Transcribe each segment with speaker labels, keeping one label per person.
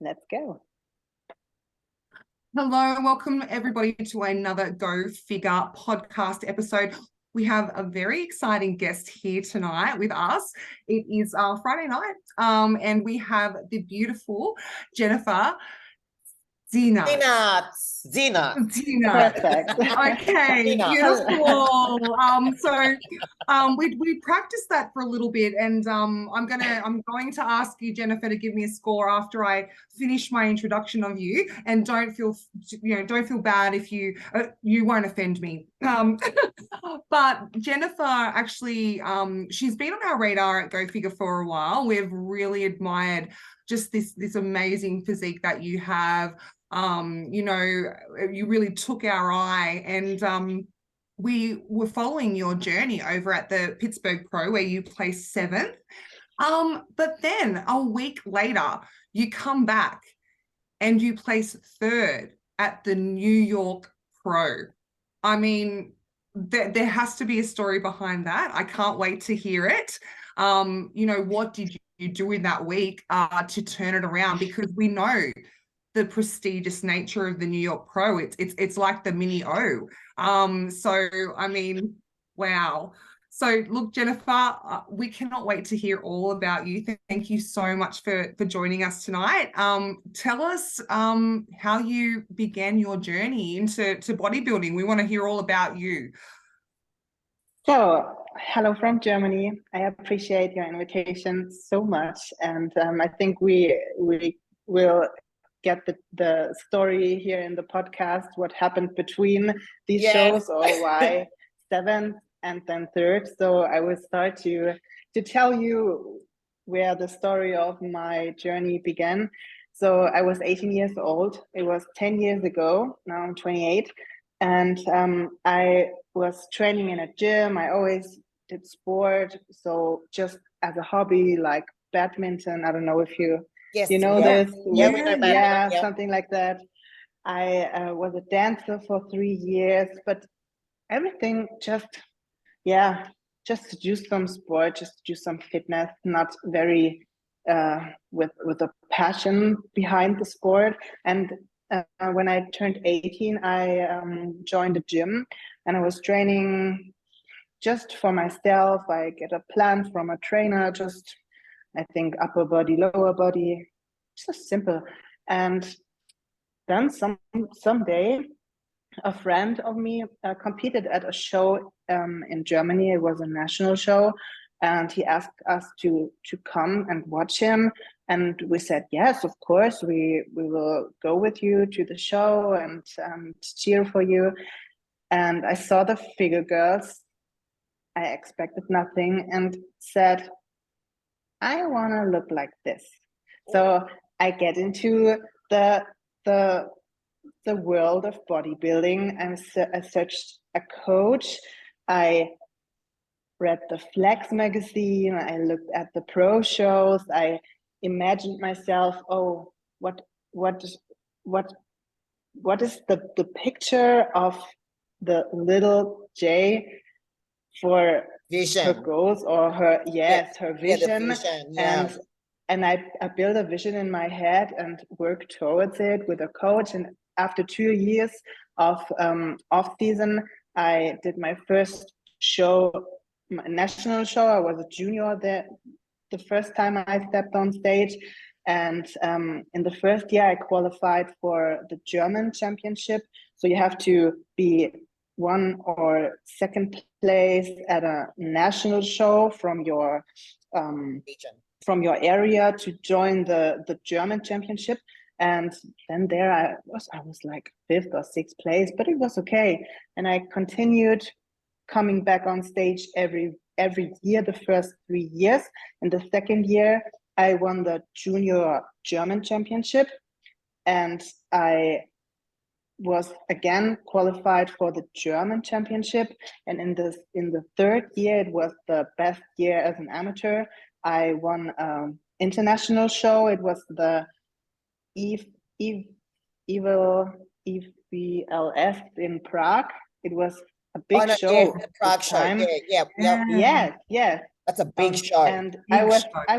Speaker 1: Let's go.
Speaker 2: Hello, welcome everybody to another Go Figure podcast episode. We have a very exciting guest here tonight with us. It is Friday night, and we have the beautiful Jennifer Zienert.
Speaker 1: Zienert. Perfect.
Speaker 2: Okay, beautiful. We practiced that for a little bit, and I'm going to ask you, Jennifer, to give me a score after I finish my introduction of you, and don't feel bad if you won't offend me. But Jennifer actually, she's been on our radar at Go Figure for a while. We've really admired just this amazing physique that you have. You really took our eye, and we were following your journey over at the Pittsburgh Pro, where you placed 7th. But then a week later, you come back and you place 3rd at the New York Pro. I mean, there has to be a story behind that. I can't wait to hear it. What did you do in that week to turn it around? Because we know the prestigious nature of the New York Pro. It's like the mini O. So I mean, wow. So look, Jennifer, we cannot wait to hear all about you. Thank you so much for joining us tonight. Tell us how you began your journey into bodybuilding. We want to hear all about you.
Speaker 1: So, hello from Germany. I appreciate your invitation so much, and I think we will get the story here in the podcast, what happened between these shows, or why 7th and then 3rd. So I will start to tell you where the story of my journey began. So I was 18 years old. It was 10 years ago. Now I'm 28. And I was training in a gym. I always did sport. So just as a hobby, like badminton. I don't know if you know this. Yeah, something like that. I was a dancer for 3 years, but everything just to do some sport, just to do some fitness, not very with a passion behind the sport. And when I turned 18, I joined a gym, and I was training just for myself. I get a plan from a trainer, just I think upper body, lower body, just simple. And then someday, a friend of me competed at a show in Germany. It was a national show, and he asked us to come and watch him. And we said, yes, of course, we will go with you to the show and cheer for you. And I saw the figure girls. I expected nothing and said, I want to look like this. So I get into the world of bodybuilding. I searched a coach. I read the Flex magazine. I looked at the pro shows. I imagined myself, what is the picture of the little J for
Speaker 3: vision,
Speaker 1: her goals, or her vision. And I built a vision in my head and worked towards it with a coach. And after 2 years of off season, I did my first show, my national show. I was a junior there the first time I stepped on stage. And in the first year, I qualified for the German championship. So you have to be 1 or 2nd place at a national show from your area to join the German championship. And then there I was like 5th or 6th place, but it was okay. And I continued coming back on stage every year, the first 3 years. In the 2nd year, I won the junior German championship, and I was again qualified for the German championship. And in the 3rd year, it was the best year as an amateur. I won an international show. It was the IFBLS in Prague. It was a big show.
Speaker 3: Prague show.
Speaker 1: Yes.
Speaker 3: That's a big show.
Speaker 1: And
Speaker 2: Big
Speaker 1: I was
Speaker 2: show.
Speaker 1: I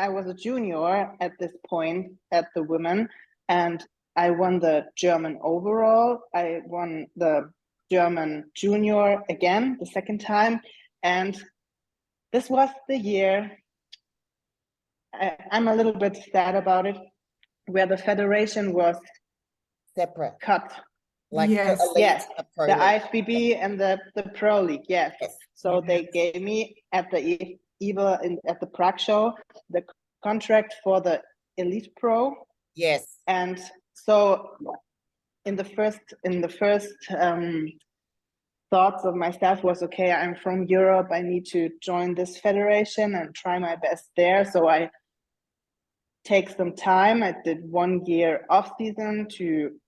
Speaker 1: was a junior at this point at the women, and I won the German overall. I won the German junior again the second time, and this was the year. I'm a little bit sad about it, where the federation was
Speaker 3: Separate.
Speaker 1: cut.
Speaker 3: Like
Speaker 2: Yes.
Speaker 3: the elite,
Speaker 1: Yes,
Speaker 3: the pro
Speaker 1: the
Speaker 3: league.
Speaker 1: Ifbb and the pro league. Yes.
Speaker 3: Yes.
Speaker 1: So they gave me at the at the Prague show the contract for the elite pro,
Speaker 3: Yes.
Speaker 1: and so in the first thoughts of myself was, okay, I'm from Europe, I need to join this federation and try my best there. So I take some time. I did 1 year off season to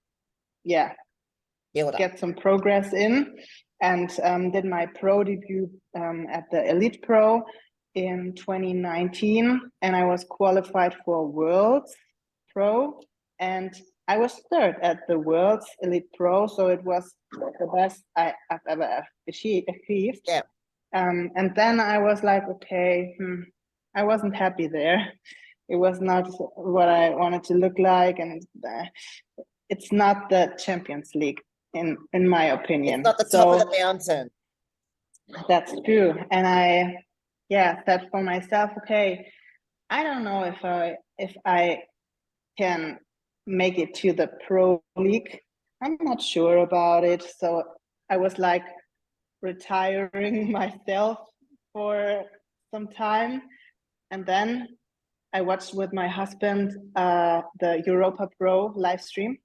Speaker 3: Build up.
Speaker 1: get some progress in, and did my pro debut at the Elite Pro in 2019, and I was qualified for Worlds Pro, and I was third at the Worlds Elite Pro, so it was the best I've ever achieved.
Speaker 3: Yeah.
Speaker 1: And then I was like, okay, I wasn't happy there. It was not what I wanted to look like, and it's not the Champions League in my opinion.
Speaker 3: It's not the top of the mountain.
Speaker 1: That's true. And I said for myself, okay, I don't know if I can make it to the pro league. I'm not sure about it. So I was like retiring myself for some time. And then I watched with my husband the Europa Pro live stream.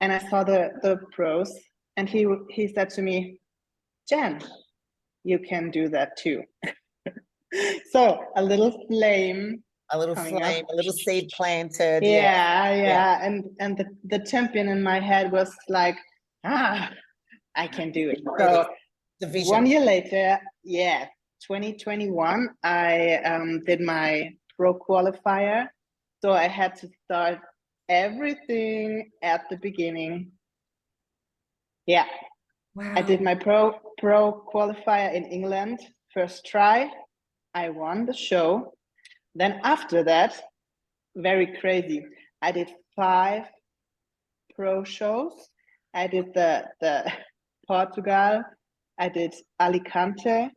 Speaker 1: And I saw the pros, and he said to me, Jen, you can do that too. So a little flame.
Speaker 3: A little flame, a little seed planted.
Speaker 1: Yeah. And the champion in my head was like, I can do it. So
Speaker 3: Division.
Speaker 1: 1 year later, 2021, I did my pro qualifier. So I had to start everything at the beginning. Yeah.
Speaker 2: Wow.
Speaker 1: I did my pro qualifier in England, first try. I won the show. Then after that, very crazy, I did 5 pro shows. I did the Portugal, I did Alicante,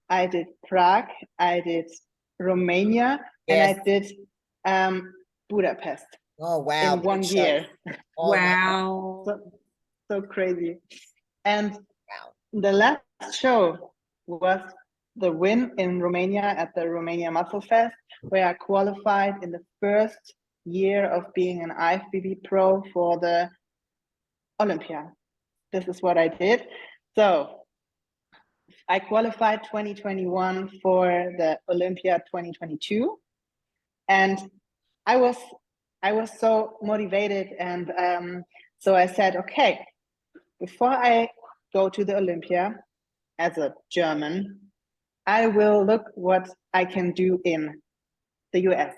Speaker 1: I did Prague, I did Romania, and I did Budapest.
Speaker 3: Oh wow!
Speaker 1: In 1 year.
Speaker 3: Oh,
Speaker 2: wow.
Speaker 1: So crazy. And the last show was the win in Romania at the Romania Muscle Fest, where I qualified in the first year of being an IFBB pro for the Olympian. This is what I did. So I qualified 2021 for the Olympia 2022, and I was so motivated, and so I said, okay, before I go to the Olympia as a German, I will look what I can do in the US.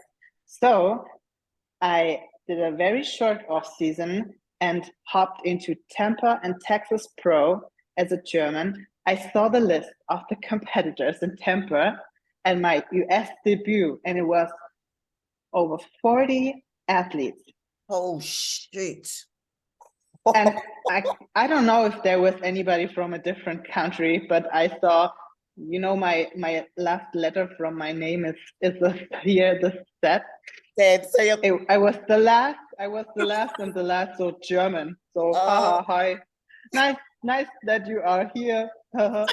Speaker 1: So I did a very short off season and hopped into Tampa and Texas Pro as a German. I saw the list of the competitors in Tampa and my US debut, and it was over 40 athletes.
Speaker 3: Oh shoot.
Speaker 1: And I don't know if there was anybody from a different country, but I saw, my last letter from my name is here, the set.
Speaker 3: So
Speaker 1: I was the last and the last, so German. So hi. Nice that you are here. And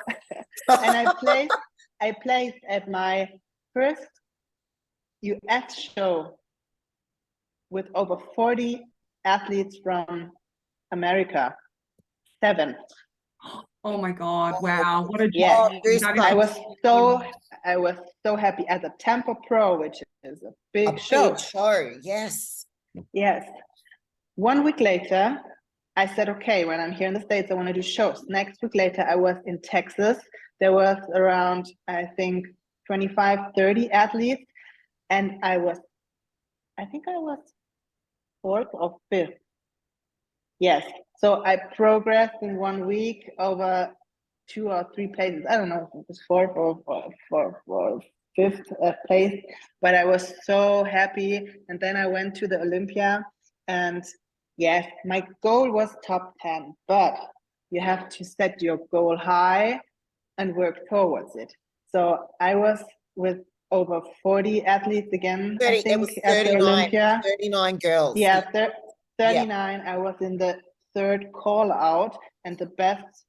Speaker 1: I placed at my first US show with over 40 athletes from America, 7.
Speaker 2: Oh my God! Wow, what a
Speaker 1: I was so happy at the Tampa Pro, which is a big show.
Speaker 3: Big show, yes.
Speaker 1: 1 week later, I said, okay, when I'm here in the States, I want to do shows. Next week later, I was in Texas. There was around, I think, 25, 30 athletes, and I think I was 4th or 5th. Yes. So I progressed in 1 week over 2 or 3 places. I don't know if it was fourth or fifth place, but I was so happy. And then I went to the Olympia, and yes, my goal was top 10, but you have to set your goal high and work towards it. So I was with over 40 athletes again,
Speaker 3: 30,
Speaker 1: I
Speaker 3: it
Speaker 1: think,
Speaker 3: was
Speaker 1: at the
Speaker 3: 39,
Speaker 1: Olympia.
Speaker 3: 39 girls.
Speaker 1: Yeah, 39. I was in the third call out, and the best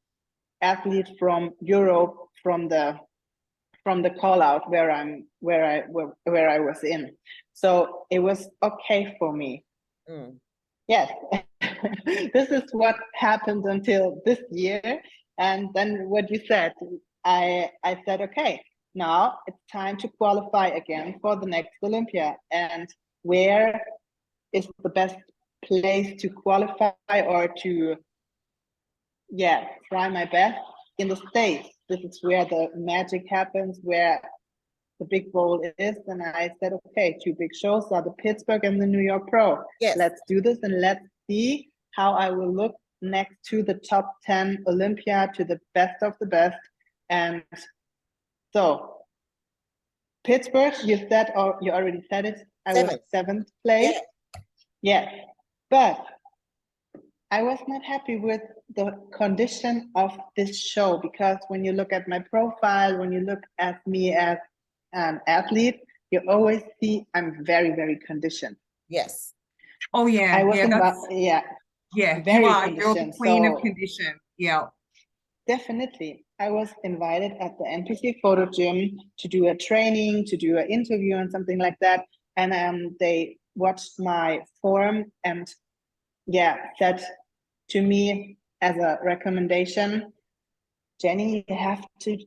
Speaker 1: athlete from Europe from the call out where I was in. So it was okay for me. Yes. This is what happened until this year. And then what you said, I said, okay, now it's time to qualify again for the next Olympia. And where is the best place to qualify or to, try my best? In the States. This is where the magic happens, where the big bowl is. And I said, okay, 2 big shows are the Pittsburgh and the New York Pro.
Speaker 3: Yes.
Speaker 1: Let's do this, and let's see how I will look next to the top 10 Olympia, to the best of the best. And so Pittsburgh, you said, or you already said it, I was 7th place. Yeah. But I was not happy with the condition of this show, because when you look at my profile, when you look at me as an athlete, you always see I'm very, very conditioned.
Speaker 3: Yes.
Speaker 2: Oh yeah.
Speaker 1: I was
Speaker 2: Yeah,
Speaker 1: very
Speaker 2: you are.
Speaker 1: conditioned.
Speaker 2: You're the queen of
Speaker 1: So
Speaker 2: condition. Yeah.
Speaker 1: definitely. I was invited at the NPC photo gym to do a training, to do an interview and something like that. And they watched my form and said to me as a recommendation, Jenny, you have to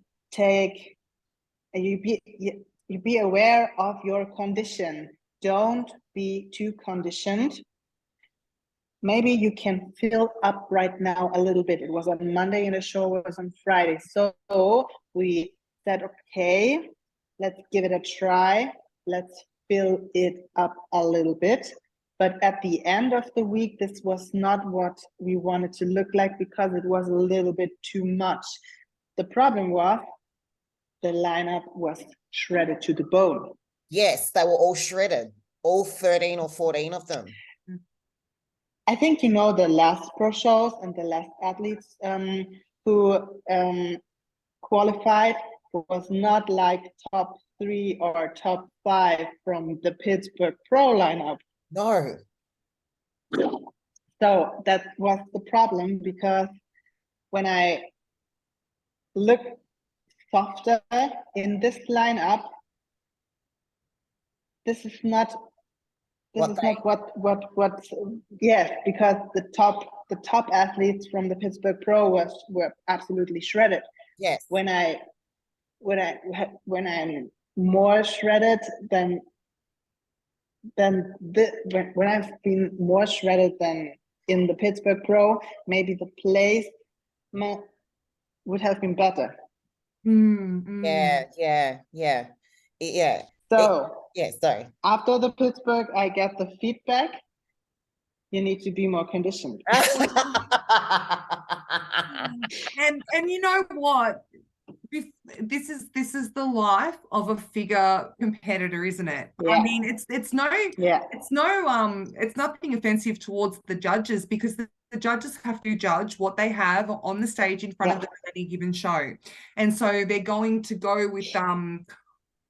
Speaker 1: be aware of your condition. Don't be too conditioned. Maybe you can fill up right now a little bit. It was on Monday and the show was on Friday. So we said, okay, let's give it a try. Let's fill it up a little bit. But at the end of the week, this was not what we wanted to look like, because it was a little bit too much. The problem was the lineup was shredded to the bone.
Speaker 3: Yes, they were all shredded, all 13 or 14 of them.
Speaker 1: I think the last pro shows and the last athletes who qualified was not like top 3 or top 5 from the Pittsburgh Pro lineup.
Speaker 3: No.
Speaker 1: So that was the problem, because when I look softer in this lineup, this is not what yes, because the top athletes from the Pittsburgh Pro were absolutely shredded.
Speaker 3: Yes.
Speaker 1: When I'm more shredded than when I've been more shredded than in the Pittsburgh Pro, maybe the place would have been better.
Speaker 3: Yeah.
Speaker 1: So
Speaker 3: sorry.
Speaker 1: After the Pittsburgh, I get the feedback. You need to be more conditioned.
Speaker 2: And you know what? This is the life of a figure competitor, isn't it?
Speaker 1: Yeah.
Speaker 2: I mean, it's nothing offensive towards the judges, because the judges have to judge what they have on the stage in front of them at any given show, and so they're going to go with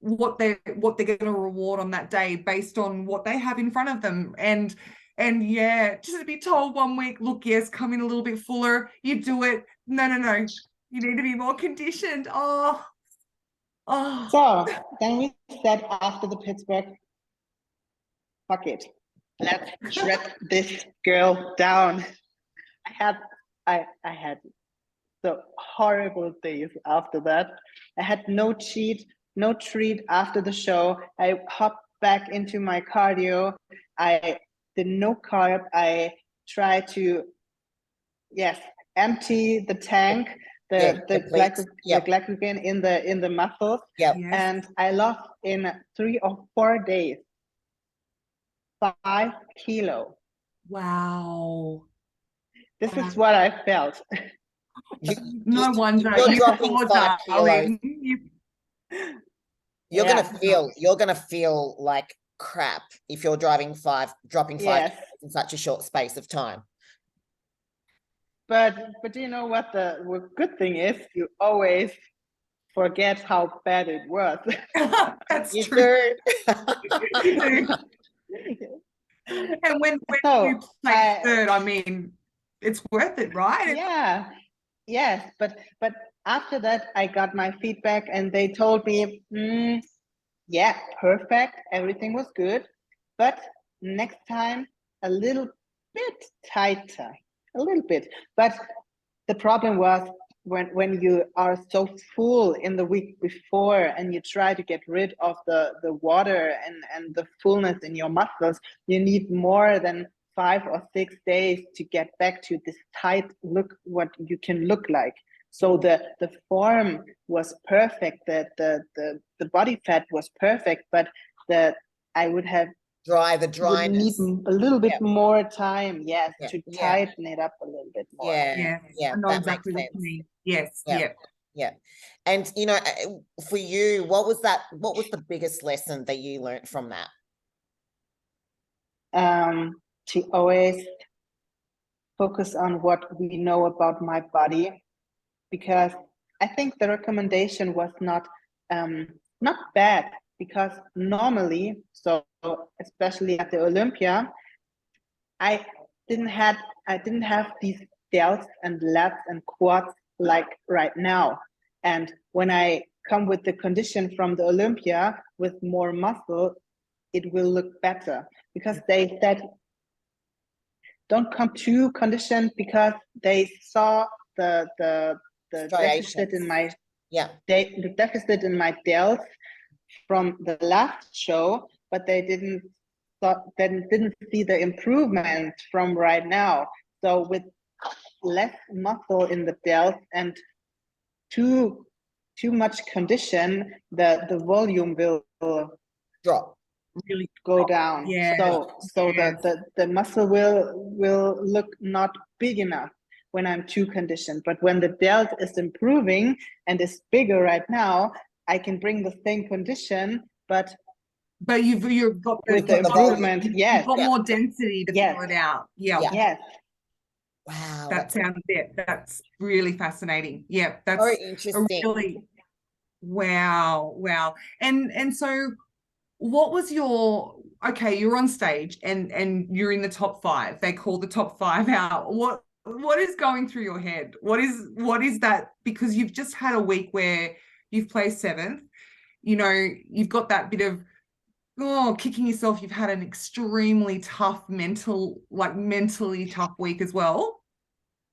Speaker 2: what they're going to reward on that day based on what they have in front of them. And just to be told one week, look, yes, come in a little bit fuller, you do it. No, you need to be more conditioned. So
Speaker 1: then we said after the Pittsburgh, fuck it, let's shred this girl down. I had so horrible days after that. I had no treat after the show. I hopped back into my cardio. I did no carb. I tried to empty the tank, the glycogen in the muscles.
Speaker 3: Yep.
Speaker 2: yes.
Speaker 1: And I lost in 3 or 4 days 5 kilos.
Speaker 2: Wow.
Speaker 1: This is what I felt.
Speaker 2: No wonder
Speaker 3: you're
Speaker 2: you
Speaker 3: dropping
Speaker 2: poor
Speaker 3: 5 kilos.
Speaker 2: darling.
Speaker 3: You're
Speaker 1: Yeah.
Speaker 3: gonna feel like crap if you're dropping 5
Speaker 1: Yes.
Speaker 3: kilos in such a short space of time.
Speaker 1: But you know what the good thing is? You always forget how bad it was.
Speaker 2: That's
Speaker 3: You
Speaker 2: true.
Speaker 3: do.
Speaker 2: You do. And when
Speaker 1: So,
Speaker 2: you play third, I mean, it's worth it, right?
Speaker 1: Yeah. Yes. But after that, I got my feedback and they told me, yeah, perfect. Everything was good. But next time, a little bit tighter, a little bit. But the problem was when you are so full in the week before and you try to get rid of the water and the fullness in your muscles, you need more than 5 or 6 days to get back to this tight look, what you can look like. So the form was perfect, the body fat was perfect, but I would have
Speaker 3: The
Speaker 1: would need
Speaker 3: dryness.
Speaker 1: a little bit more time, yes, to
Speaker 3: Yeah.
Speaker 1: tighten it up a little bit more.
Speaker 3: Yeah.
Speaker 2: I know
Speaker 3: That
Speaker 2: exactly
Speaker 3: makes
Speaker 2: what you
Speaker 3: sense.
Speaker 2: mean. Yes.
Speaker 3: Yeah. Yeah. And for you, what was the biggest lesson that you learned from that?
Speaker 1: To always focus on what we know about my body, because I think the recommendation was not bad, because normally, so especially at the Olympia, I didn't have these delts and lats and quads like right now. And when I come with the condition from the Olympia with more muscle, it will look better, because they said don't come too conditioned, because they saw the deficit in my the deficit in my delts from the last show, but they didn't see the improvement from right now. So with less muscle in the delts and too much condition, the volume will
Speaker 3: drop,
Speaker 2: really
Speaker 1: go down.
Speaker 2: Yeah.
Speaker 1: So the muscle will look not big enough when I'm too conditioned. But when the delt is improving and is bigger right now, I can bring the same condition, but
Speaker 2: you've got
Speaker 1: with the improvement, yes.
Speaker 2: You've got more density to fill it out.
Speaker 1: Yes.
Speaker 3: Wow.
Speaker 2: That's really fascinating. Yeah, that's
Speaker 3: very interesting.
Speaker 2: Really wow. And so what was you're on stage and you're in the top 5. They call the top 5 out. What is going through your head? What is that? Because you've just had a week where you've placed 7th. You've got that bit of kicking yourself. You've had an extremely tough mentally tough week as well.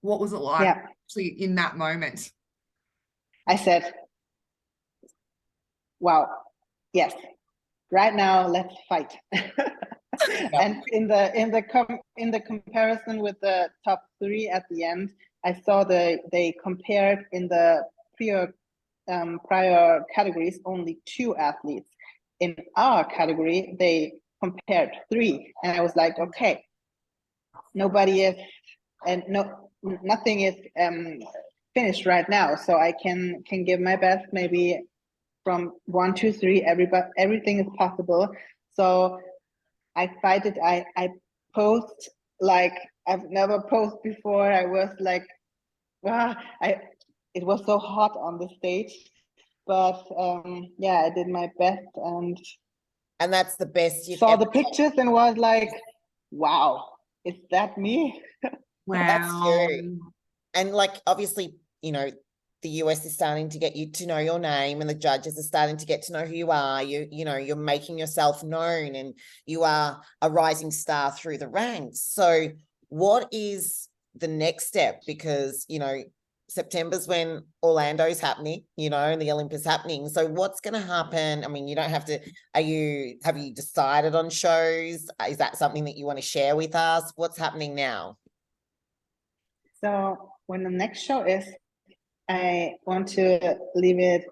Speaker 2: What was it like actually in that moment?
Speaker 1: I said, wow, yes, right now let's fight. And in the comparison with the top 3 at the end, I saw they compared in the prior categories only 2 athletes. In our category, they compared 3, and I was like, okay, nothing is finished right now, so I can give my best. Maybe from 1, 2, 3, everything is possible. So I fight it. I post like I've never posted before. I was like, it was so hot on the stage, but I did my best,
Speaker 3: and that's the best you
Speaker 1: saw the pictures and was like, wow, is that me?
Speaker 2: Wow.
Speaker 3: That's you. And obviously, the US is starting to get you to know your name, and the judges are starting to get to know who you are. You're making yourself known, and you are a rising star through the ranks. So what is the next step? Because, September's when Orlando's happening, and the Olympia's happening. So what's going to happen? I mean, you don't have to, have you decided on shows? Is that something that you want to share with us? What's happening now?
Speaker 1: So when the next show is, I want to leave it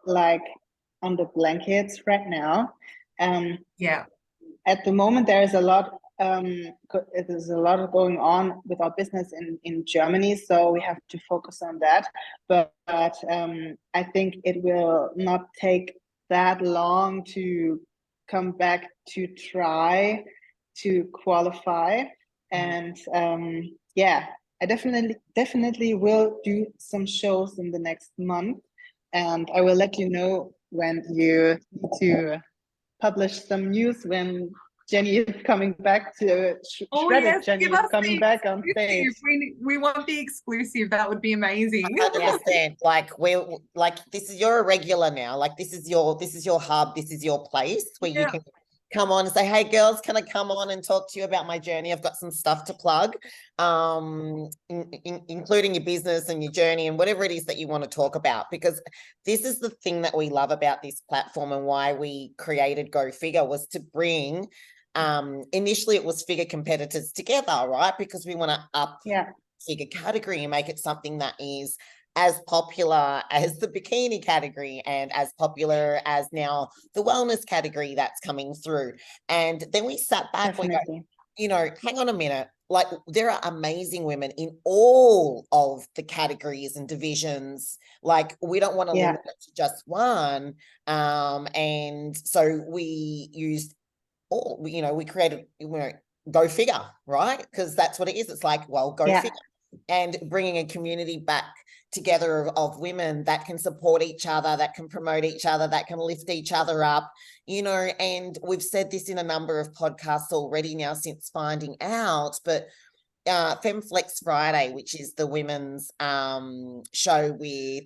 Speaker 1: on the blankets right now. At the moment, there is a lot there's a lot going on with our business in Germany, so we have to focus on that. But I think it will not take that long to come back to try to qualify. And yeah, I definitely will do some shows in the next month, and I will let you know when you need to publish some news when Jenny is coming back to
Speaker 2: Oh
Speaker 1: shredded.
Speaker 2: yes,
Speaker 1: Jenny
Speaker 2: give
Speaker 1: is
Speaker 2: us
Speaker 1: coming
Speaker 2: the
Speaker 1: back on stage.
Speaker 2: exclusive. We want the exclusive. That would be amazing.
Speaker 3: 100%. Like we're like, you're a regular now. Like this is your hub. This is your place where you can come on and say, hey girls, can I come on and talk to you about my journey? I've got some stuff to plug, including your business and your journey and whatever it is that you want to talk about, because this is the thing that we love about this platform and why we created Go Figure, was to bring, initially it was figure competitors together, right? Because we want to up figure category and make it something that is as popular as the bikini category and as popular as now the wellness category that's coming through. And then we sat back, we go, you know, hang on a minute, like there are amazing women in all of the categories and divisions. Like we don't want to limit it to just one. And so we used all, you know, we created, you know, Go Figure, right? Because that's what it is. It's like, well, Go Figure. And bringing a community back together of women that can support each other, that can promote each other, that can lift each other up, you know. And we've said this in a number of podcasts already now since finding out, but FemFlex Friday, which is the women's show with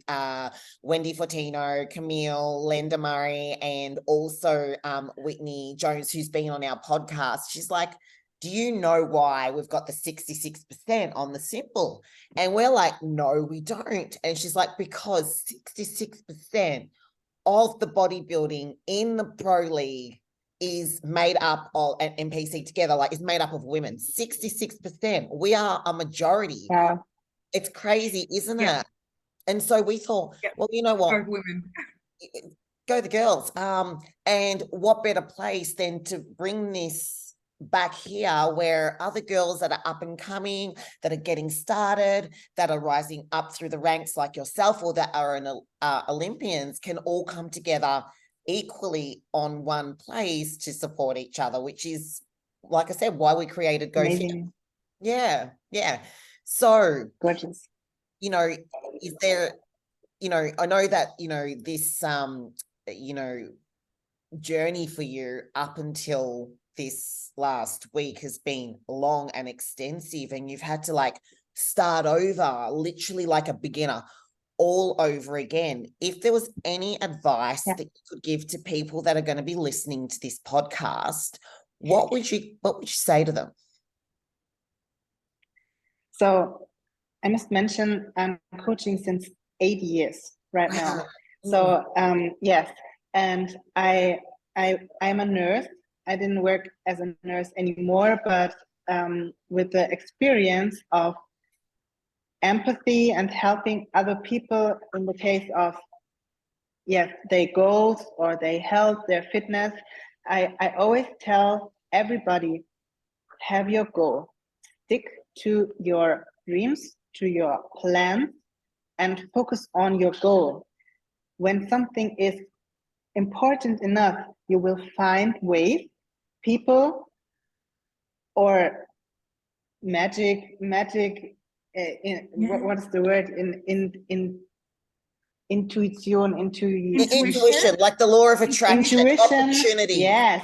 Speaker 3: Wendy Fortino, Camille, Linda Murray, and also Whitney Jones, who's been on our podcast. She's like, do you know why we've got the 66% on the symbol? And we're like, no, we don't. And she's like, because 66% of the bodybuilding in the pro league is made up of, and NPC together, like is made up of women. 66%. We are a majority.
Speaker 1: Wow.
Speaker 3: It's crazy, isn't it? And so we thought, well, you know what?
Speaker 2: Go women.
Speaker 3: Go the girls. And what better place than to bring this back here, where other girls that are up and coming, that are getting started, that are rising up through the ranks like yourself, or that are an Olympians, can all come together equally on one place to support each other, which is, like I said, why we created Go Figure. Yeah. So
Speaker 1: gorgeous.
Speaker 3: You know, is there, you know, I know that, you know, this you know, journey for you up until this last week has been long and extensive, and you've had to like start over, literally like a beginner, all over again. If there was any advice that you could give to people that are going to be listening to this podcast, what would you say to them?
Speaker 1: So I must mention I'm coaching since 8 years right now. So yes, and I'm a nurse. I didn't work as a nurse anymore, but with the experience of empathy and helping other people in the case of their goals or their health, their fitness, I always tell everybody, have your goal, stick to your dreams, to your plans, and focus on your goal. When something is important enough, you will find ways, people, or magic. What is the word in intuition,
Speaker 3: like the law of attraction,
Speaker 1: intuition,
Speaker 3: opportunity.
Speaker 1: Yes,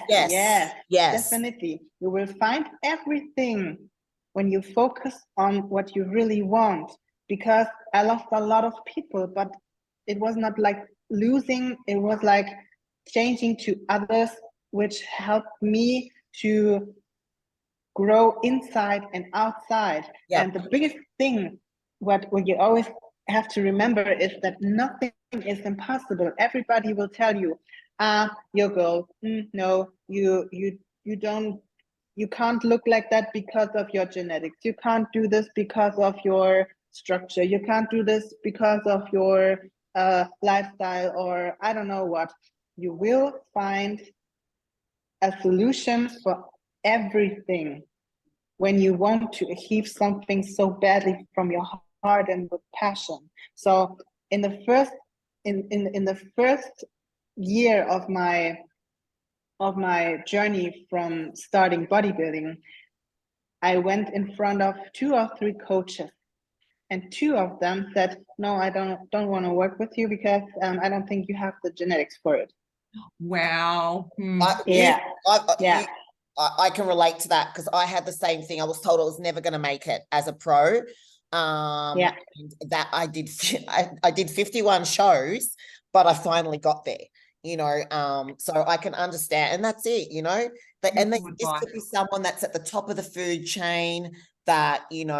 Speaker 1: definitely. You will find everything when you focus on what you really want. Because I lost a lot of people, but it was not like losing, it was like changing to others, which helped me to grow inside and outside. And the biggest thing, what you always have to remember, is that nothing is impossible. Everybody will tell you, your goal, no, you don't, you can't look like that because of your genetics. You can't do this because of your structure. You can't do this because of your lifestyle, or I don't know what. You will find a solution for everything when you want to achieve something so badly from your heart and with passion. So in the first year of my journey from starting bodybuilding, I went in front of 2 or 3 coaches, and 2 of them said, "No, I don't want to work with you because I don't think you have the genetics for it."
Speaker 2: Wow.
Speaker 3: I can relate to that because I had the same thing. I was told I was never going to make it as a pro. And that I did 51 shows, but I finally got there, so I can understand, and that's it, and this could be someone that's at the top of the food chain that, and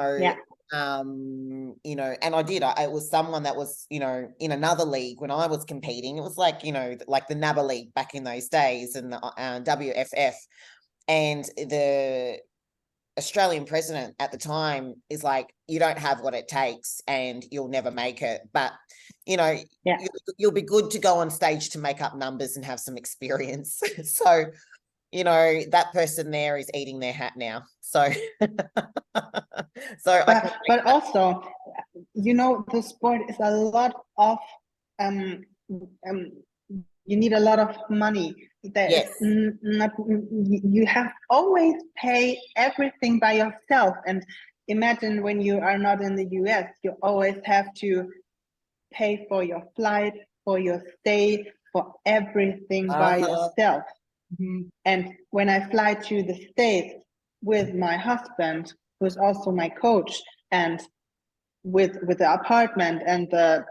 Speaker 3: I did, it was someone that was, in another league when I was competing. It was like, like the NABA league back in those days, and the WFF, and the Australian president at the time is like, you don't have what it takes and you'll never make it. But, you'll be good to go on stage to make up numbers and have some experience. So, that person there is eating their hat now. So,
Speaker 1: but also, the sport is a lot of, you need a lot of money.
Speaker 3: Yes.
Speaker 1: You have always pay everything by yourself. And imagine when you are not in the US, you always have to pay for your flight, for your stay, for everything by yourself. And when I fly to the States with my husband, who's also my coach, and with the apartment and the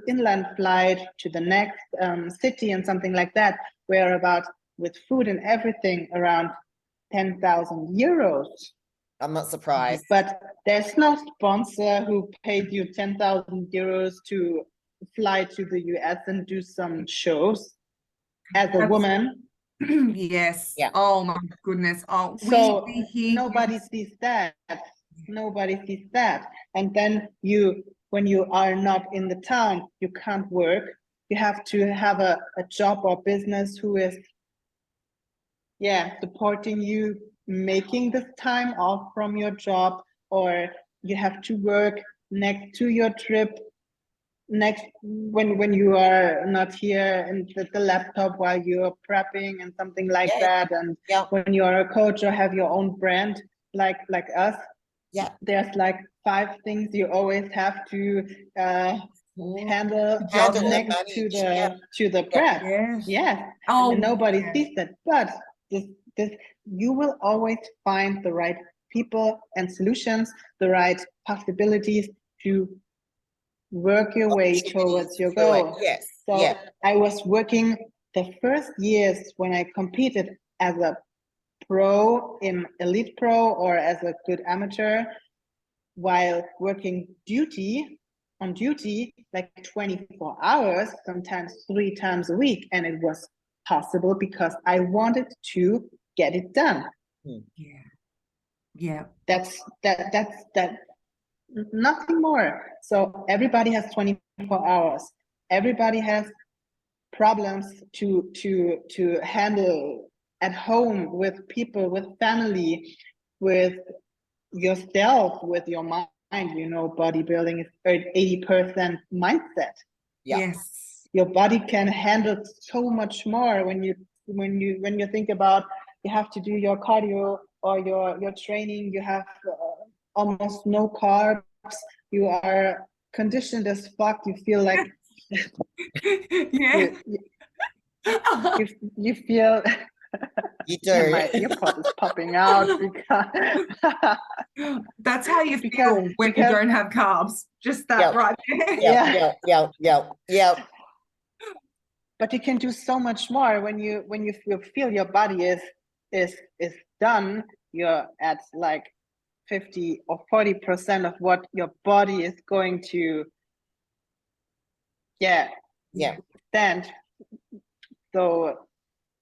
Speaker 1: inland flight to the next city and something like that, we're about, with food and everything, around 10,000 euros.
Speaker 3: I'm not surprised.
Speaker 1: But there's no sponsor who paid you 10,000 euros to fly to the US and do some shows as a woman.
Speaker 2: Yes. Yeah. Oh my goodness. Oh,
Speaker 1: so nobody sees that. Nobody sees that. And then when you are not in the town, you can't work. You have to have a job or business who is supporting you, making this time off from your job, or you have to work next to your trip, when you are not here, and the laptop while you're prepping and something like that. And when you are a coach or have your own brand like us, there's like 5 things you always have to handle next to the prep. And nobody sees that, but this you will always find the right people and solutions, the right possibilities to work your way towards your goal. I was working the first years when I competed as a pro in Elite Pro or as a good amateur, while working on duty like 24 hours, sometimes 3 times a week, and it was possible because I wanted to get it done. That's nothing more. So everybody has 24 hours. Everybody has problems to handle at home, with people, with family, with yourself, with your mind. Bodybuilding is 80% mindset. Your body can handle so much more when you think about, you have to do your cardio or your training. You have almost no carbs. You are conditioned as fuck. You feel like you feel
Speaker 3: you do.
Speaker 1: My earpod is popping out because
Speaker 2: that's how you feel when you don't have carbs. Just that right
Speaker 3: there. Yeah.
Speaker 1: But you can do so much more when you feel your body is done. You're at like 50 or 40% of what your body is going to stand. So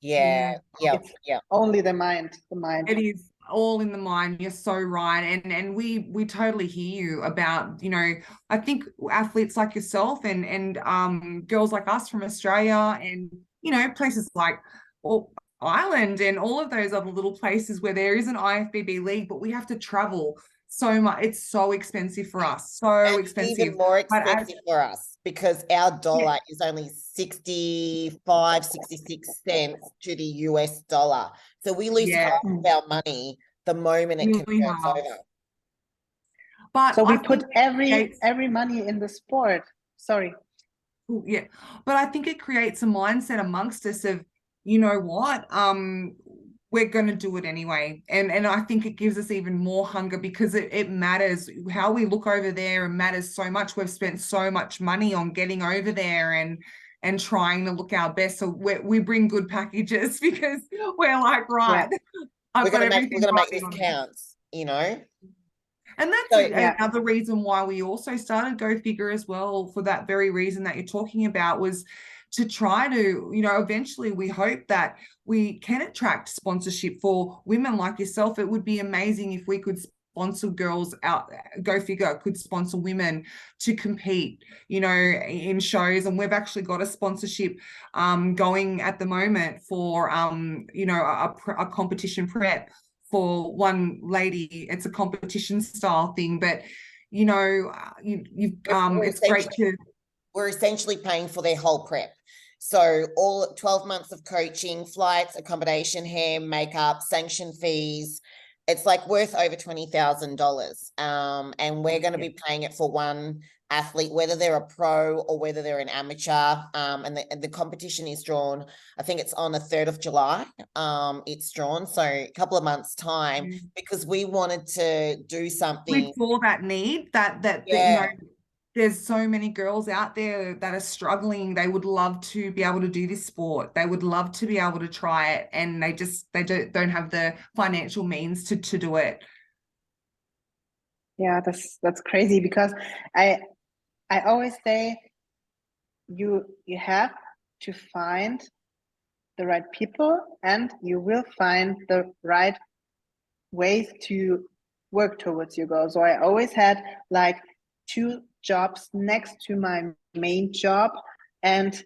Speaker 1: it's only the mind.
Speaker 2: It is all in the mind. You're so right. And we totally hear you about, I think athletes like yourself and girls like us from Australia and, places like, Island and all of those other little places where there is an IFBB league, but we have to travel so much. It's so expensive for us, so
Speaker 3: And
Speaker 2: expensive.
Speaker 3: even more expensive for us because our dollar is only 65, 66 cents to the US dollar. So we lose half of our money the moment it converts over.
Speaker 2: But
Speaker 1: so we put every money in the sport. Sorry.
Speaker 2: Yeah, but I think it creates a mindset amongst us of, you know what, we're going to do it anyway. And I think it gives us even more hunger because it matters. How we look over there and matters so much. We've spent so much money on getting over there and trying to look our best. So we bring good packages because we're like, right,
Speaker 3: we're going to make this count, you know?
Speaker 2: And that's another reason why we also started Go Figure as well, for that very reason that you're talking about, was to try to, you know, eventually we hope that we can attract sponsorship for women like yourself. It would be amazing if we could sponsor girls out. Go Figure could sponsor women to compete, you know, in shows. And we've actually got a sponsorship going at the moment for, you know, a competition prep for one lady. It's a competition style thing, but you know, it's great to.
Speaker 3: We're essentially paying for their whole prep. So all 12 months of coaching, flights, accommodation, hair, makeup, sanction fees. It's like worth over $20,000. And we're going to be paying it for one athlete, whether they're a pro or whether they're an amateur. And the competition is drawn, I think it's on the 3rd of July. It's drawn, so a couple of months' time, because we wanted to do something.
Speaker 2: We saw that need, that you know, there's so many girls out there that are struggling. They would love to be able to do this sport. They would love to be able to try it, and they don't have the financial means to do it.
Speaker 1: Yeah, that's crazy, because I always say you have to find the right people, and you will find the right ways to work towards your goal. So I always had like 2 jobs next to my main job, and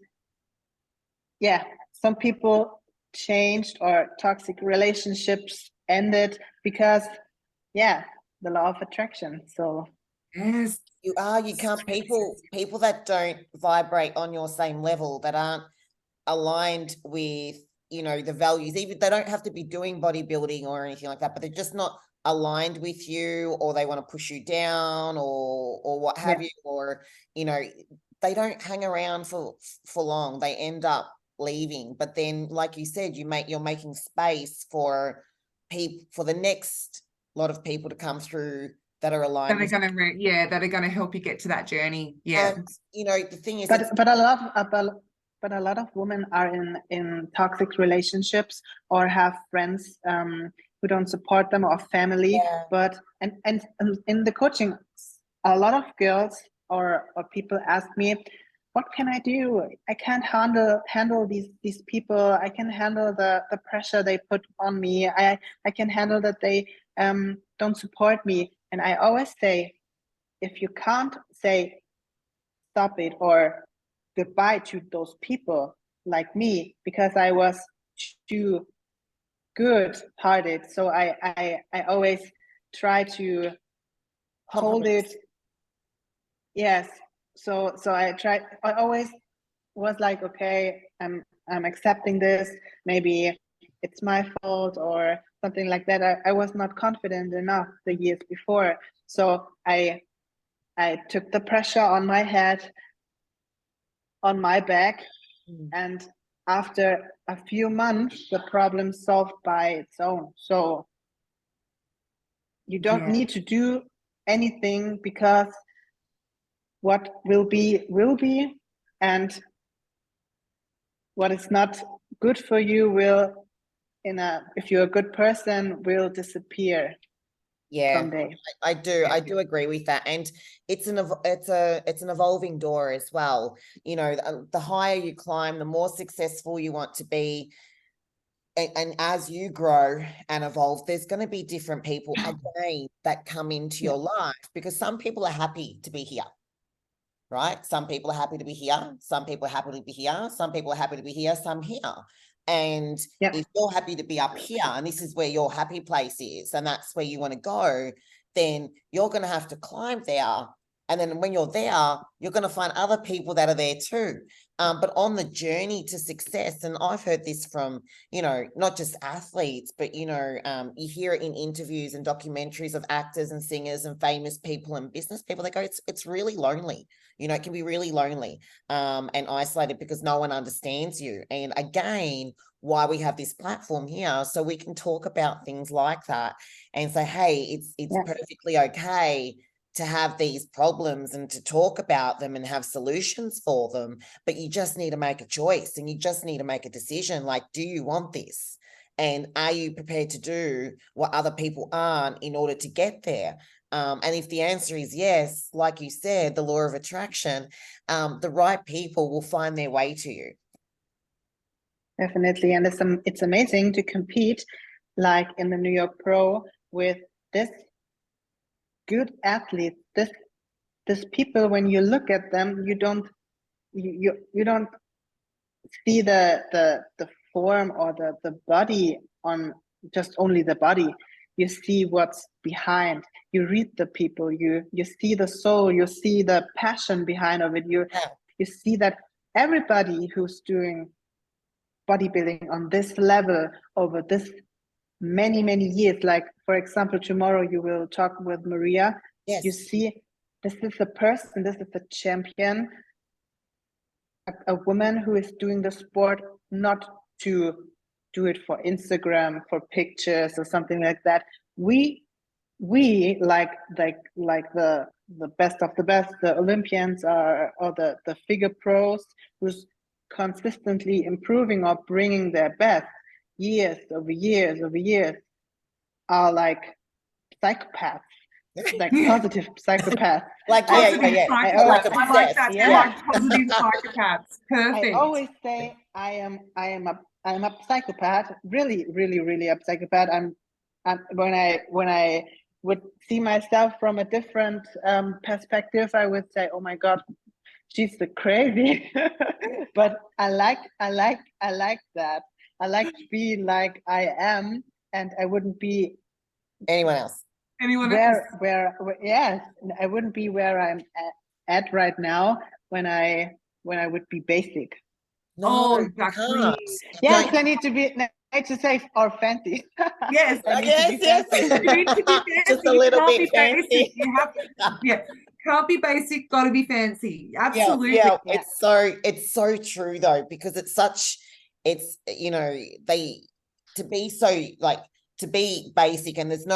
Speaker 1: some people changed, or toxic relationships ended because the law of attraction. So
Speaker 2: yes,
Speaker 3: you can't, people that don't vibrate on your same level, that aren't aligned with, you know, the values, even they don't have to be doing bodybuilding or anything like that, but they're just not aligned with you, or they want to push you down, or what have you, or, you know, they don't hang around for long. They end up leaving. But then, like you said, you're making space for the next lot of people to come through that are aligned.
Speaker 2: That are going to help you get to that journey. Yeah.
Speaker 3: And you know, the thing is,
Speaker 1: but a lot of women are in toxic relationships, or have friends who don't support them, or family. But and in the coaching, a lot of girls or people ask me, what can I do? I can't handle these people. I can handle the pressure they put on me. I can handle that they don't support me. And I always say, if you can't say stop it or goodbye to those people like me, because I was too good-hearted, so I always try to hold it. Yes. So I always was like, okay, I'm accepting this. Maybe it's my fault or something like that. I was not confident enough the years before. So I took the pressure on my head, on my back, and after a few months, the problem solved by its own. So you don't need to do anything, because what will be, and what is not good for you will, if you're a good person, will disappear. Someday.
Speaker 3: I do agree with that, and it's an evolving door as well. You know, the higher you climb, the more successful you want to be, and as you grow and evolve, there's going to be different people again that come into your life, because some people are happy to be here, right? Some people are happy to be here. Some people are happy to be here. Some people are happy to be here. Some here. And
Speaker 1: Yeah.
Speaker 3: if you're happy to be up here and this is where your happy place is and that's where you want to go, then you're going to have to climb there. And then when you're there, you're going to find other people that are there too. But on the journey to success, and I've heard this from, you know, not just athletes, but, you know, you hear it in interviews and documentaries of actors and singers and famous people and business people. They go, it's really lonely. You know, it can be really lonely and isolated because no one understands you. And again, why we have this platform here, so we can talk about things like that and say, hey, it's perfectly okay to have these problems and to talk about them and have solutions for them, but you just need to make a choice and you just need to make a decision. Like, do you want this? And are you prepared to do what other people aren't in order to get there? And if the answer is yes, like you said, the law of attraction, the right people will find their way to you.
Speaker 1: Definitely. And it's amazing to compete like in the New York Pro with this good athletes, this people, when you look at them, you don't see the form or the body on just only the body. You see what's behind. You read the people. You see the soul. You see the passion behind of it. You see that everybody who's doing bodybuilding on this level over this many years, like for example, tomorrow you will talk with Maria.
Speaker 3: Yes.
Speaker 1: You see, this is a person, this is a champion, a woman who is doing the sport not to do it for Instagram, for pictures or something like that. We like the best of the best, the Olympians or the figure pros who's consistently improving or bringing their best years over years are like psychopaths, like positive psychopaths.
Speaker 3: Like,
Speaker 2: Positive
Speaker 3: yeah.
Speaker 2: psychopaths.
Speaker 3: Like
Speaker 2: I like that.
Speaker 3: yeah.
Speaker 2: They're like positive psychopaths. Perfect.
Speaker 1: I always say I am a psychopath, really a psychopath. I'm when I would see myself from a different perspective, I would say, oh my God, she's the crazy. But I like that. I like to be like I am, and I wouldn't be
Speaker 3: anyone else.
Speaker 1: Where yes, I wouldn't be where I'm at right now when I would be basic.
Speaker 2: No, exactly.
Speaker 1: Yes, I need to be. I need to say or fancy.
Speaker 2: Yes,
Speaker 3: I need to be fancy.
Speaker 2: You need to be fancy.
Speaker 3: Just a little bit fancy.
Speaker 2: Basic. You have to, can't be basic. Got to be fancy. Absolutely.
Speaker 3: Yeah. It's so true though, because it's you know, to be basic, and there's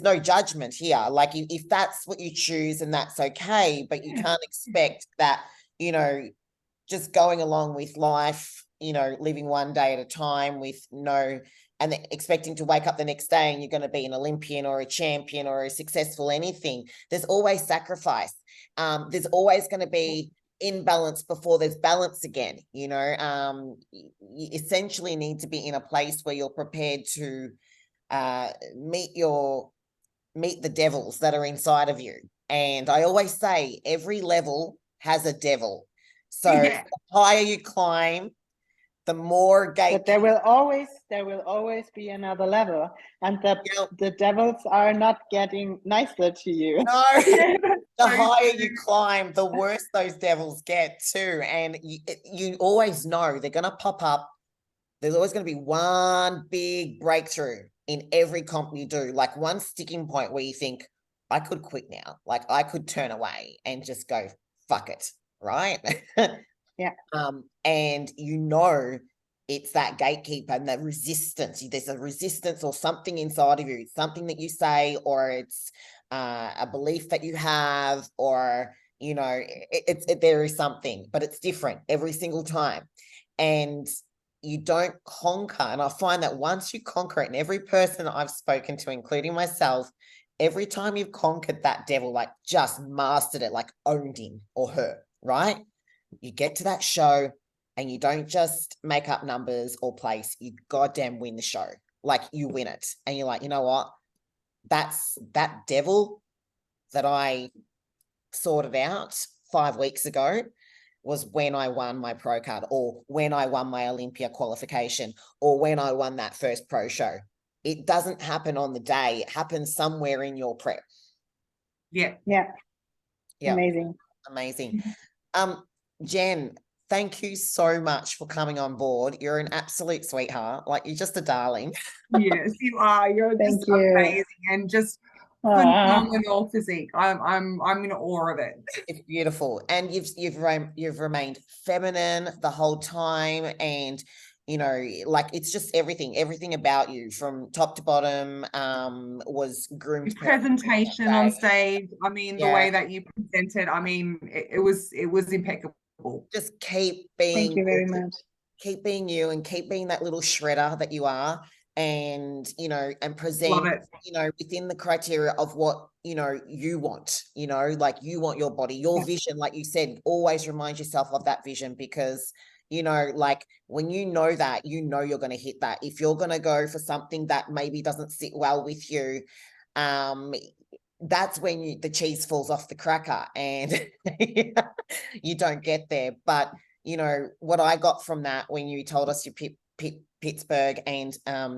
Speaker 3: no judgment here. Like if that's what you choose, and that's okay, but you can't expect that, you know, just going along with life, you know, living one day at a time and then expecting to wake up the next day and you're going to be an Olympian or a champion or a successful anything. There's always sacrifice. There's always going to be imbalance before there's balance again. You know, you essentially need to be in a place where you're prepared to meet the devils that are inside of you. And I always say every level has a devil. So the higher you climb, the more gate.
Speaker 1: But there will always be another level, and the devils are not getting nicer to you.
Speaker 3: No, the higher you climb, the worse those devils get too. And you always know they're going to pop up. There's always going to be one big breakthrough in every comp you do, like one sticking point where you think, I could quit now. Like I could turn away and just go, fuck it. Right.
Speaker 1: Yeah.
Speaker 3: And you know, it's that gatekeeper and that resistance. There's a resistance or something inside of you. It's something that you say, or it's a belief that you have, or, you know, there is something, but it's different every single time. And you don't conquer. And I find that once you conquer it, and every person I've spoken to, including myself, every time you've conquered that devil, like just mastered it, like owned him or her, right? You get to that show and you don't just make up numbers or place, you goddamn win the show. Like you win it. And you're like, you know what? That's that devil that I sorted out 5 weeks ago. was when I won my pro card, or when I won my Olympia qualification, or when I won that first pro show. It doesn't happen on the day. It happens somewhere in your prep.
Speaker 2: Yeah.
Speaker 1: Yeah.
Speaker 3: Yeah.
Speaker 1: Amazing.
Speaker 3: Amazing. Jen, thank you so much for coming on board. You're an absolute sweetheart. Like, you're just a darling.
Speaker 2: Yes, you are. You're
Speaker 1: Thank
Speaker 2: just
Speaker 1: you.
Speaker 2: amazing and just phenomenal physique. I'm in awe of it.
Speaker 3: It's beautiful, and you've remained feminine the whole time, and you know, like, it's just everything about you from top to bottom was groomed.
Speaker 2: Presentation on stage. I mean, the way that you presented. I mean, it was impeccable.
Speaker 3: Just keep being.
Speaker 1: Thank you very much.
Speaker 3: Keep being you, and keep being that little shredder that you are, and you know, and present, you know, within the criteria of what, you know, you want, you know, like, you want your body, your vision, like you said. Always remind yourself of that vision, because you know, like, when you know that, you know, you're going to hit that. If you're going to go for something that maybe doesn't sit well with you, that's when the cheese falls off the cracker and you don't get there. But you know, what I got from that, when you told us your Pittsburgh and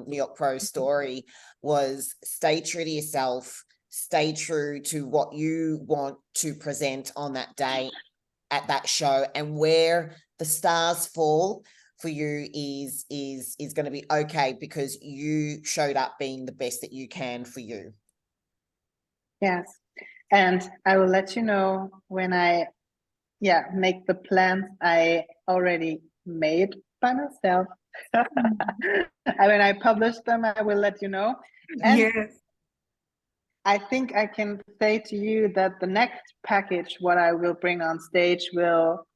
Speaker 3: New York Pro story, was stay true to yourself, stay true to what you want to present on that day at that show, and where the stars fall for you is going to be okay, because you showed up being the best that you can for you.
Speaker 1: Yes, and I will let you know when I make the plans I already made by myself. And when I publish them, I will let you know. And
Speaker 2: yes,
Speaker 1: I think I can say to you that the next package, what I will bring on stage, will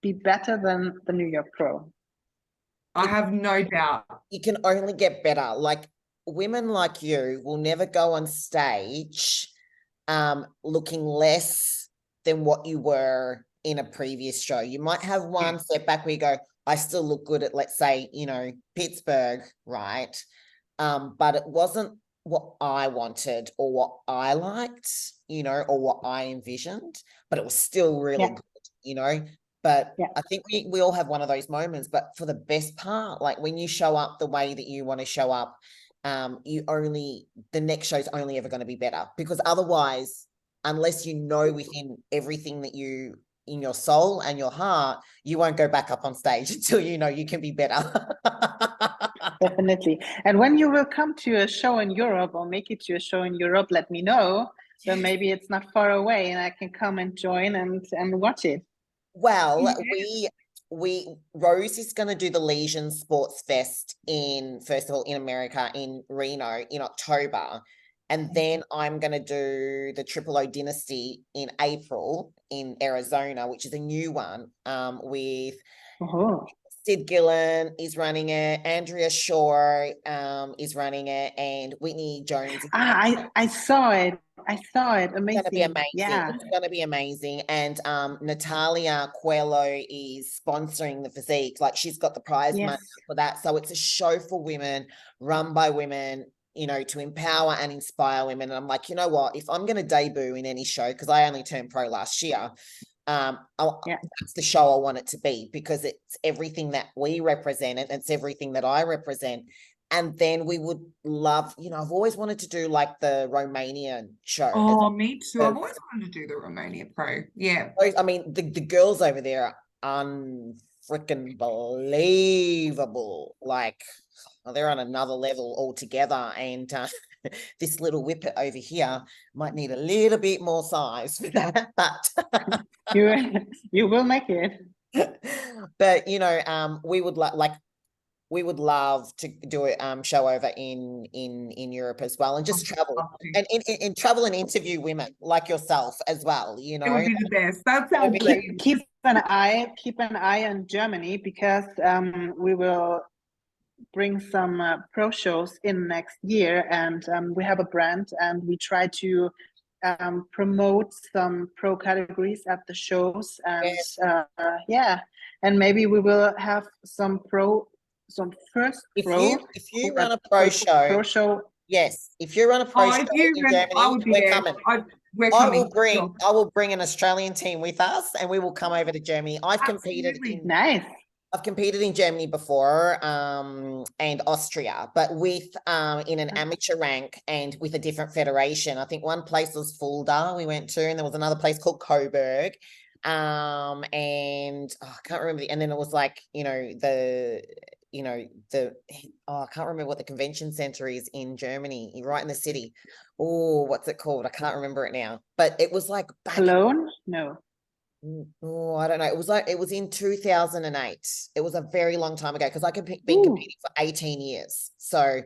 Speaker 1: be better than the New York Pro.
Speaker 2: I have no doubt.
Speaker 3: It can only get better. Like, women like you will never go on stage looking less than what you were in a previous show. You might have one setback where you go, I still look good at, let's say, you know, Pittsburgh, right? But it wasn't what I wanted or what I liked, you know, or what I envisioned, but it was still really good, you know. But I think we all have one of those moments. But for the best part, like, when you show up the way that you want to show up, the next show's only ever going to be better, because otherwise, unless you know within everything that you, in your soul and your heart, you won't go back up on stage until you know you can be better.
Speaker 1: Definitely. And when you will come to a show in Europe, or make it to a show in Europe, let me know. So maybe it's not far away and I can come and join and watch it.
Speaker 3: Well, Rose is going to do the Legion Sports Fest first of all, in America, in Reno, in October. And then I'm going to do the Triple O Dynasty in April in Arizona, which is a new one, with Sid Gillen is running it, Andrea Shore is running it, and Whitney Jones.
Speaker 1: I saw it. Amazing.
Speaker 3: It's going to be amazing.
Speaker 1: Yeah.
Speaker 3: It's going to be amazing. And Natalia Coelho is sponsoring the physique. Like, she's got the prize money for that. So it's a show for women, run by women, you know, to empower and inspire women. And I'm like, you know what? If I'm going to debut in any show, because I only turned pro last year, that's the show I want it to be, because it's everything that we represent, and it's everything that I represent. And then we would love, you know, I've always wanted to do like the Romanian show.
Speaker 2: Oh, me too. I've always wanted to do the Romania Pro. Yeah.
Speaker 3: I mean, the girls over there are unfreaking believable. Like, they're on another level altogether. And this little whippet over here might need a little bit more size for that. But
Speaker 1: you will make it.
Speaker 3: But, you know, we would we would love to do a show over in Europe as well, and just travel and travel and interview women like yourself as well. You know,
Speaker 2: it would be the best. That sounds great.
Speaker 1: Keep an eye on Germany, because we will bring some pro shows in next year, and we have a brand, and we try to promote some pro categories at the shows, and and maybe we will have some first pro.
Speaker 3: If you run a pro show, yes. If you run a pro show in Germany, we're coming.
Speaker 2: we're
Speaker 3: I
Speaker 2: coming.
Speaker 3: will bring an Australian team with us, and we will come over to Germany.
Speaker 2: Absolutely.
Speaker 1: Nice.
Speaker 3: I've competed in Germany before, and Austria, but with in an amateur rank and with a different federation. I think one place was Fulda we went to, and there was another place called Coburg. And I can't remember and then it was like, I can't remember what the convention center is in Germany, right in the city. Oh, what's it called? I can't remember it now. But it was like
Speaker 1: Cologne? No.
Speaker 3: Oh, I don't know. It was in 2008. It was a very long time ago because been competing for 18 years. So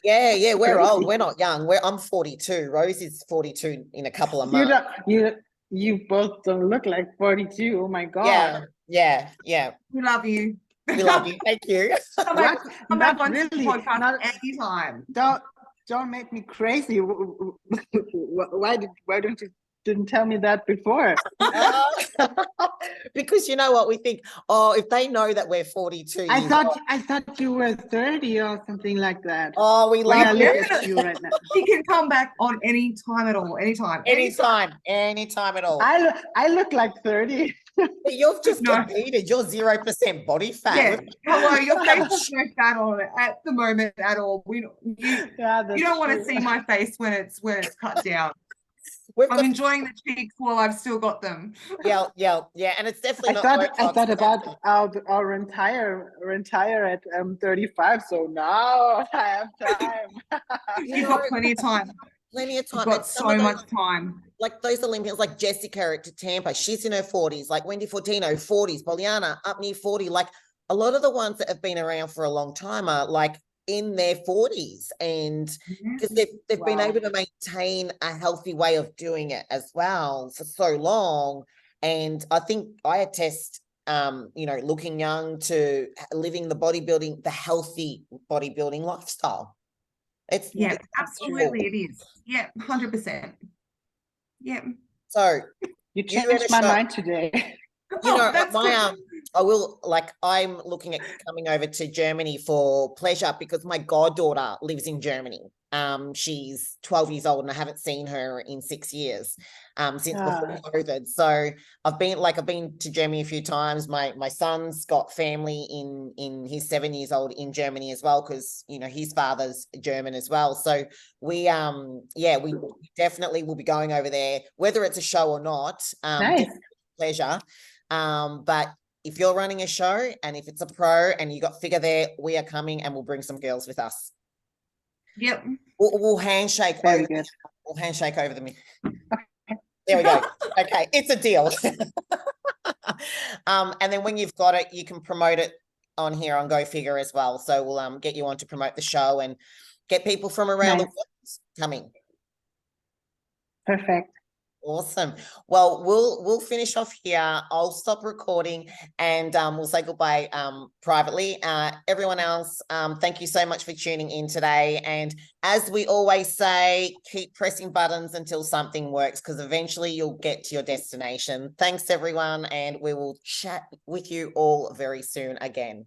Speaker 3: yeah, we're old. We're not young. I'm 42. Rose is 42 in a couple of months.
Speaker 1: You both don't look like 42. Oh my God.
Speaker 3: Yeah.
Speaker 2: We love you.
Speaker 3: We love you. Thank you.
Speaker 2: Come back on
Speaker 1: really.
Speaker 2: the podcast anytime.
Speaker 1: Don't make me crazy. Why don't you didn't tell me that before?
Speaker 3: Because you know what we think, if they know that we're 42
Speaker 1: I thought you were 30 or something like that.
Speaker 3: Oh, we love
Speaker 1: you. Look at you right now.
Speaker 2: You can come back on any time at all. Anytime
Speaker 3: at all.
Speaker 1: I look like 30.
Speaker 3: You've just competed. You're 0% body fat.
Speaker 2: Yeah. Hello, your face has no fat on it at the moment at all. You don't want to see my face when it's cut down. I'm enjoying the cheeks while I've still got them.
Speaker 3: Yeah, and it's definitely
Speaker 1: I thought about I'll retire at 35, so now I have time.
Speaker 2: You've got plenty of time.
Speaker 3: You've
Speaker 2: got so much time.
Speaker 3: Like those Olympians, like Jessica at Tampa, she's in her 40s, like Wendy Fortino, 40s, Poliana up near 40. Like a lot of the ones that have been around for a long time are like in their 40s, and because they've been able to maintain a healthy way of doing it as well for so long. And I think I attest looking young to living the healthy bodybuilding lifestyle. It's
Speaker 2: absolutely it is. 100%. Yeah.
Speaker 3: So
Speaker 1: you changed my mind today.
Speaker 3: I'm looking at coming over to Germany for pleasure because my goddaughter lives in Germany. She's 12 years old and I haven't seen her in 6 years, since before COVID. So I've been to Germany a few times. My son's got family in he's 7 years old in Germany as well, because his father's German as well. So we definitely will be going over there, whether it's a show or not.
Speaker 1: Nice.
Speaker 3: Pleasure. But if you're running a show and if it's a pro and you got figure there, we are coming and we'll bring some girls with us.
Speaker 2: Yep.
Speaker 3: We'll handshake.
Speaker 1: Very good.
Speaker 3: We'll handshake over them. There we go. Okay, it's a deal. And then when you've got it, you can promote it on here on Go Figure as well. So we'll get you on to promote the show and get people from around the world coming.
Speaker 1: Perfect.
Speaker 3: Awesome. Well, we'll finish off here. I'll stop recording and we'll say goodbye privately. Everyone else, thank you so much for tuning in today. And as we always say, keep pressing buttons until something works, because eventually you'll get to your destination. Thanks, everyone, and we will chat with you all very soon again.